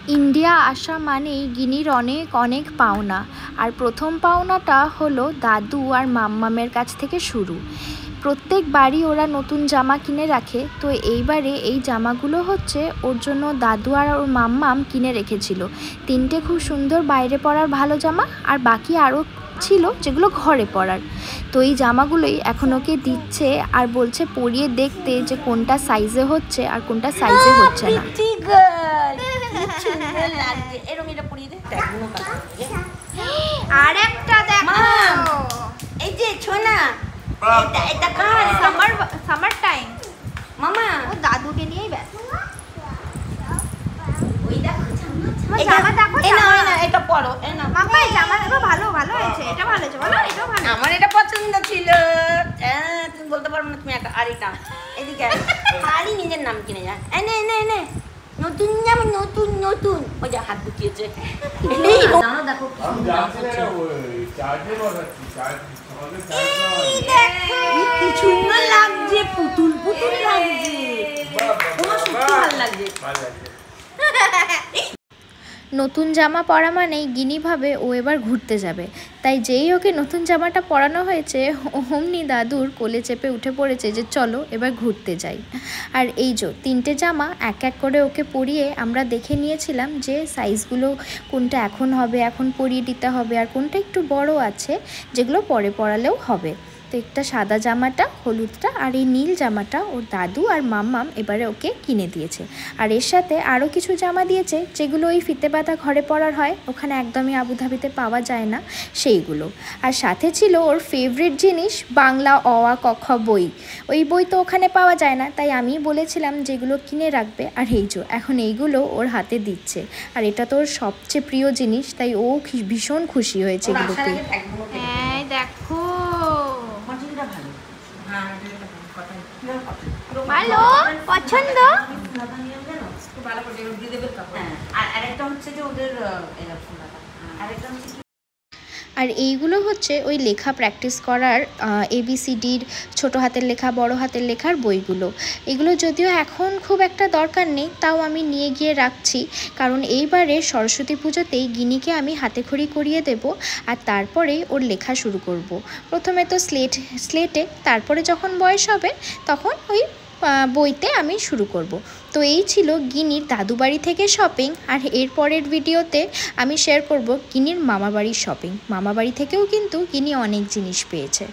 India আসা মানেই গিনির অনেক অনেক পাওনা। আর প্রথম পাওনাটা হলো দাদু আর মাম্মামের কাছ থেকে শুরু। প্রত্যেকবারই ওরা নতুন জামা কিনে রাখে, তো এইবারে এই জামাগুলো হচ্ছে ওর জন্য দাদু আর ওর মাম্মাম কিনে রেখেছিল। তিনটে খুব সুন্দর বাইরে পরার ভালো জামা, আর বাকি আরও ছিল যেগুলো ঘরে পরার। তো এই জামাগুলোই এখন ওকে দিচ্ছে আর বলছে পরিয়ে দেখতে যে কোনটা সাইজে হচ্ছে আর কোনটা সাইজে হচ্ছে না। আর একটা দেখো, এই যে ছোনা, এটা কার? সামার টাইম মামা ও দাদুকে নিয়েই ব্যস্ত। ওই দেখো জামা দেখো, এটা পরো, এই না মাম্মা এই জামা দেখো, ভালো ভালো হয়েছে, এটা ভালো হয়েছে, বলো এটাও ভালো। আমার এটা পছন্দ ছিল। তুমি বলতে পারবে না তুমি একটা আরিটা এদিকে আরি নিজের নাম কিনে যা। এনে এনে এনে নতুন জামা, নতুন নতুন। ওই যে হাত ঢুকিয়েছে। জানো দেখো কি সুন্দর লাগছে, পুতুল পুতুল লাগছে। তোমার সত্যি ভালো লাগছে। নতুন জামা পরা মানেই গিনি ভাবে ও এবার ঘুরতে যাবে, তাই যেই ওকে নতুন জামাটা পরানো হয়েছে অমনি দাদুর কোলে চেপে উঠে পড়েছে যে চলো এবার ঘুরতে যাই। আর এই যে তিনটে জামা এক এক করে ওকে পরিয়ে আমরা দেখে নিয়েছিলাম যে সাইজগুলো কোনটা এখন হবে, এখন পরিয়ে দিতে হবে, আর কোনটা একটু বড় আছে যেগুলো পরে পরালেও হবে। তো একটা সাদা জামাটা, হলুদটা আর এই নীল জামাটা ওর দাদু আর মাম্মাম এবারে ওকে কিনে দিয়েছে। আর এর সাথে আরও কিছু জামা দিয়েছে যেগুলো ওই ফিতে বাঁধা ঘরে পরার হয়, ওখানে একদমই আবুধাবিতে পাওয়া যায় না সেইগুলো। আর সাথে ছিল ওর ফেভারিট জিনিস বাংলা অ আ ক খ বই। ওই বই তো ওখানে পাওয়া যায় না, তাই আমি বলেছিলাম যেগুলো কিনে রাখবে। আর এই যে এখন এইগুলো ওর হাতে দিচ্ছে, আর এটা তো ওর সবচেয়ে প্রিয় জিনিস, তাই ও ভীষণ খুশি হয়েছে এগুলোতে। হ্যাঁ দেখো ভালো পছন্দ। আর এইগুলো হচ্ছে ওই লেখা প্র্যাকটিস করার ABCDর ছোটো হাতের লেখা, বড় হাতের লেখার বইগুলো। এগুলো যদিও এখন খুব একটা দরকার নেই, তাও আমি নিয়ে গিয়ে রাখছি, কারণ এইবারে সরস্বতী পুজোতেই গিনিকে আমি হাতে খড়ি করিয়ে দেব, আর তারপরেই ওর লেখা শুরু করব। প্রথমে তো স্লেটে, তারপরে যখন বয়স হবে তখন ওই বইতে আমি শুরু করব। তো এই ছিল গিনির দাদু বাড়ি থেকে শপিং। আর এর পরের ভিডিওতে আমি শেয়ার করব গিনির মামা বাড়ির শপিং। মামা বাড়ি থেকেও কিন্তু গিনি অনেক জিনিস পেয়েছে।